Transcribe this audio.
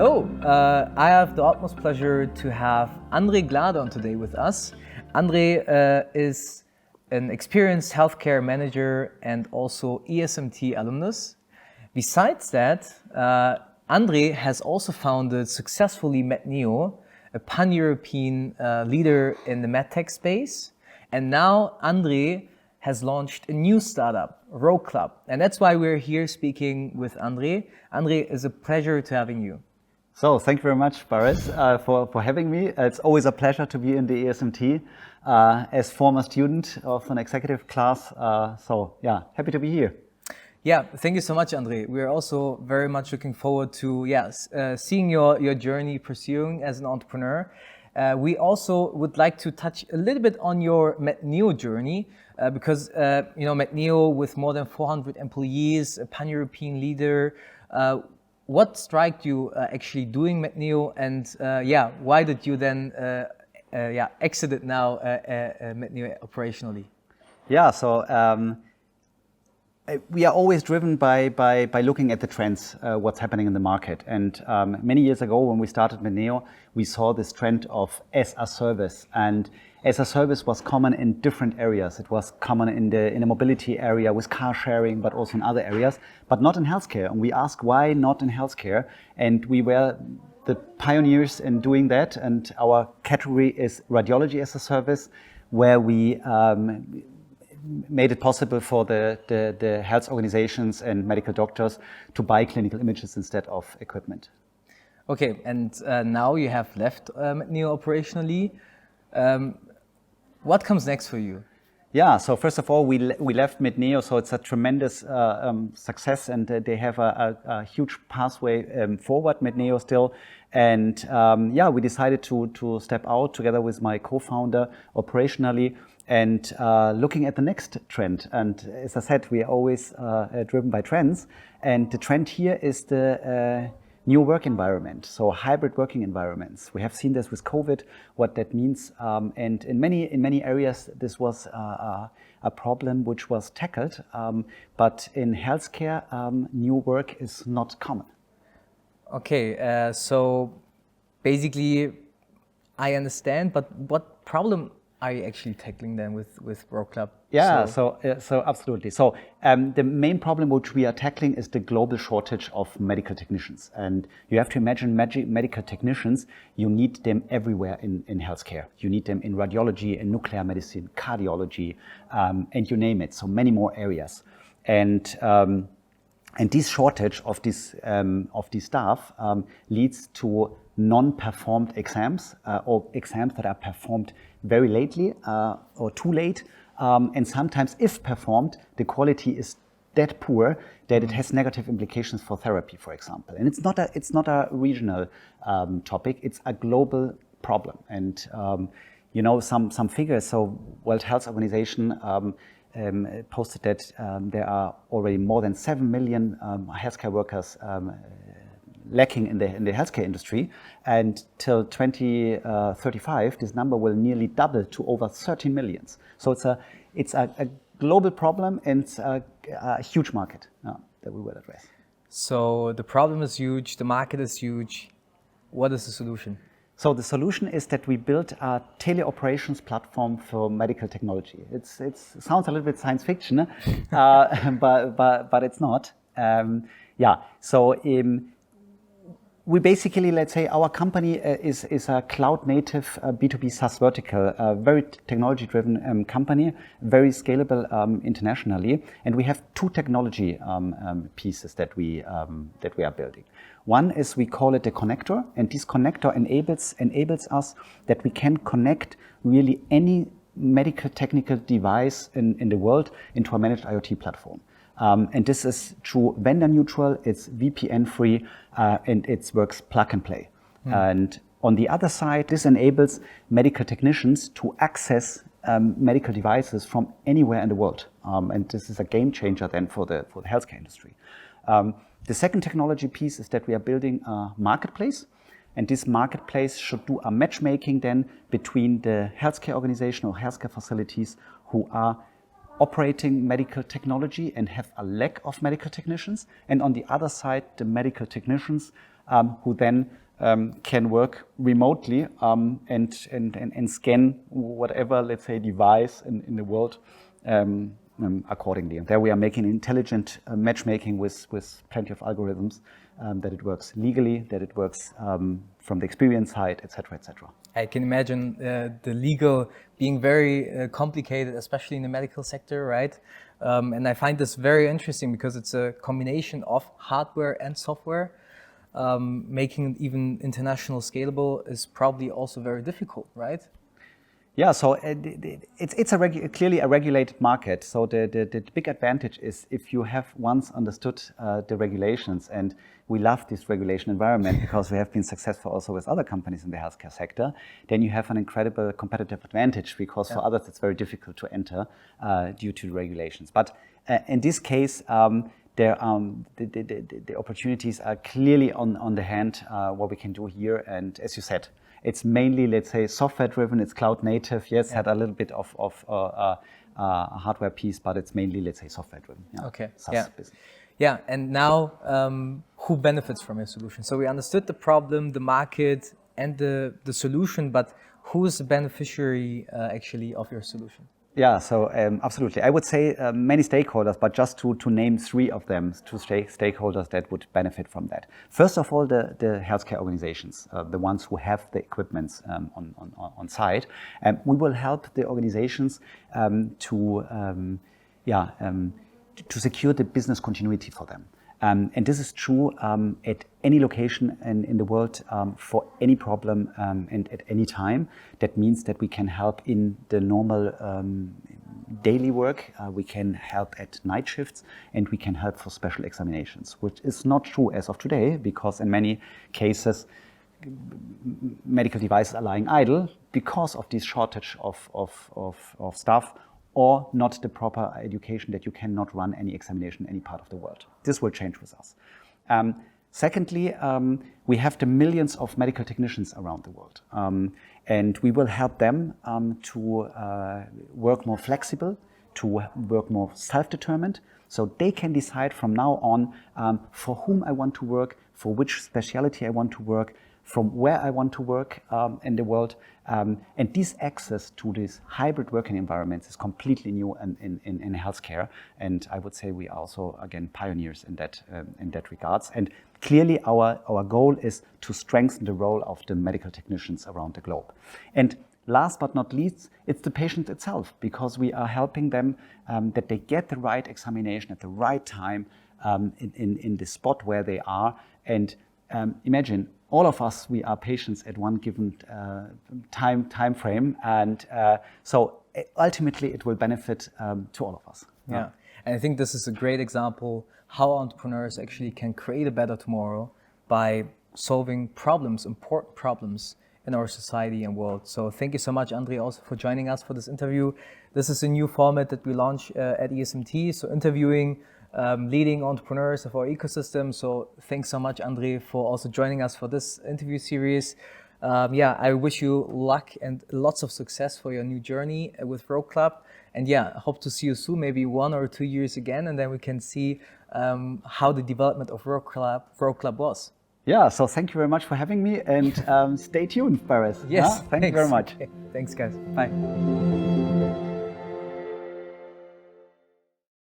Hello, I have the utmost pleasure to have André Glardon today with us. André is an experienced healthcare manager and also ESMT alumnus. Besides that, André has also founded successfully MedNeo, a pan-European leader in the MedTech space. And now André has launched a new startup, roclub. And that's why we're here speaking with André. André, it's a pleasure to having you. So thank you very much, Baris, for having me. It's always a pleasure to be in the ESMT as former student of an executive class. So yeah, happy to be here. Yeah, thank you so much, André. We're also very much looking forward to seeing your journey pursuing as an entrepreneur. We also would like to touch a little bit on your MedNeo journey because MedNeo with more than 400 employees, a pan-European leader. What struck you actually doing MedNeo, and why did you then exit it now MedNeo operationally? Yeah, so we are always driven by looking at the trends, what's happening in the market. And many years ago, when we started MedNeo, we saw this trend of as a service, and as a service was common in different areas. It was common in the mobility area with car sharing, but also in other areas, but not in healthcare. And we asked why not in healthcare, and we were the pioneers in doing that. And our category is radiology as a service, where we made it possible for the health organizations and medical doctors to buy clinical images instead of equipment. Okay, and now you have left MedNeo operationally. What comes next for you? Yeah, so first of all, we left MedNeo, so it's a tremendous success, and they have a huge pathway forward, MedNeo still. And we decided to step out together with my co-founder operationally and looking at the next trend. And as I said, we are always driven by trends. And the trend here is the new work environment, so hybrid working environments. We have seen this with COVID, what that means. And in many areas, this was a problem which was tackled. But in healthcare, new work is not common. Okay, so basically, I understand, but what problem are you actually tackling then with roclub? Yeah, so absolutely. So the main problem which we are tackling is the global shortage of medical technicians. And you have to imagine medical technicians, you need them everywhere in healthcare. You need them in radiology, in nuclear medicine, cardiology, and you name it. So many more areas. And this shortage of this staff leads to non-performed exams or exams that are performed very lately or too late. And sometimes, if performed, the quality is that poor that it has negative implications for therapy, for example. And it's not a regional topic; it's a global problem. And some figures. So, World Health Organization posted that there are already more than 7 million healthcare workers lacking in the healthcare industry, and till 2035, this number will nearly double to over 13 million. So it's a global problem, and it's a huge market that we will address. So the problem is huge, the market is huge. What is the solution? So the solution is that we built a tele-operations platform for medical technology. It sounds a little bit science fiction, but it's not. We basically, let's say, our company is a cloud-native B2B SaaS vertical, a very technology-driven company, very scalable internationally, and we have two technology pieces that we are building. One is, we call it a connector, and this connector enables us that we can connect really any medical technical device in the world into a managed IoT platform. And this is true vendor neutral, it's VPN free, and it works plug and play. And on the other side, this enables medical technicians to access medical devices from anywhere in the world. And this is a game changer then for the healthcare industry. The second technology piece is that we are building a marketplace. And this marketplace should do a matchmaking then between the healthcare organization or healthcare facilities who are operating medical technology and have a lack of medical technicians, and on the other side, the medical technicians who then can work remotely and scan whatever, let's say, device in the world accordingly. And there we are making intelligent matchmaking with plenty of algorithms, that it works legally, that it works from the experience side, etc., etc. I can imagine the legal being very complicated, especially in the medical sector, right? And I find this very interesting because it's a combination of hardware and software. Making it even international scalable is probably also very difficult, right? Yeah, so it's clearly a regulated market. So the big advantage is if you have once understood the regulations, and we love this regulation environment because we have been successful also with other companies in the healthcare sector, then you have an incredible competitive advantage because for others it's very difficult to enter due to the regulations. But in this case, the opportunities are clearly on the hand, what we can do here. And as you said, it's mainly, let's say, software driven, it's cloud native. Yes, had a little bit of a hardware piece, but it's mainly, let's say, software driven. Yeah. Okay, SaaS business. Yeah, and now who benefits from your solution? So we understood the problem, the market, and the solution, but who's the beneficiary actually of your solution? Yeah, so absolutely. I would say many stakeholders, but just to name three of them, two stakeholders that would benefit from that. First of all, the healthcare organizations, the ones who have the equipments on site. We will help the organizations to secure the business continuity for them. And this is true at any location in the world for any problem and at any time. That means that we can help in the normal daily work, we can help at night shifts, and we can help for special examinations, which is not true as of today, because in many cases medical devices are lying idle because of this shortage of staff, or not the proper education that you cannot run any examination in any part of the world. This will change with us. Secondly, we have the millions of medical technicians around the world, and we will help them to work more flexible, to work more self-determined, so they can decide from now on for whom I want to work, for which specialty I want to work, from where I want to work in the world. And this access to these hybrid working environments is completely new in healthcare. And I would say we are also, again, pioneers in that regards. And clearly our goal is to strengthen the role of the medical technicians around the globe. And last but not least, it's the patient itself, because we are helping them that they get the right examination at the right time in the spot where they are. And imagine, all of us, we are patients at one given time frame, and so ultimately it will benefit to all of us. Yeah, and I think this is a great example how entrepreneurs actually can create a better tomorrow by solving problems, important problems in our society and world. So thank you so much, Andrei, also for joining us for this interview. This is a new format that we launch at ESMT, so interviewing leading entrepreneurs of our ecosystem. So thanks so much, Andrei, for also joining us for this interview series. I wish you luck and lots of success for your new journey with roclub. And I hope to see you soon, maybe 1 or 2 years again, and then we can see how the development of roclub was. Yeah, so thank you very much for having me, and stay tuned, Baris. Yes, thank you very much. Okay. Thanks, guys. Bye.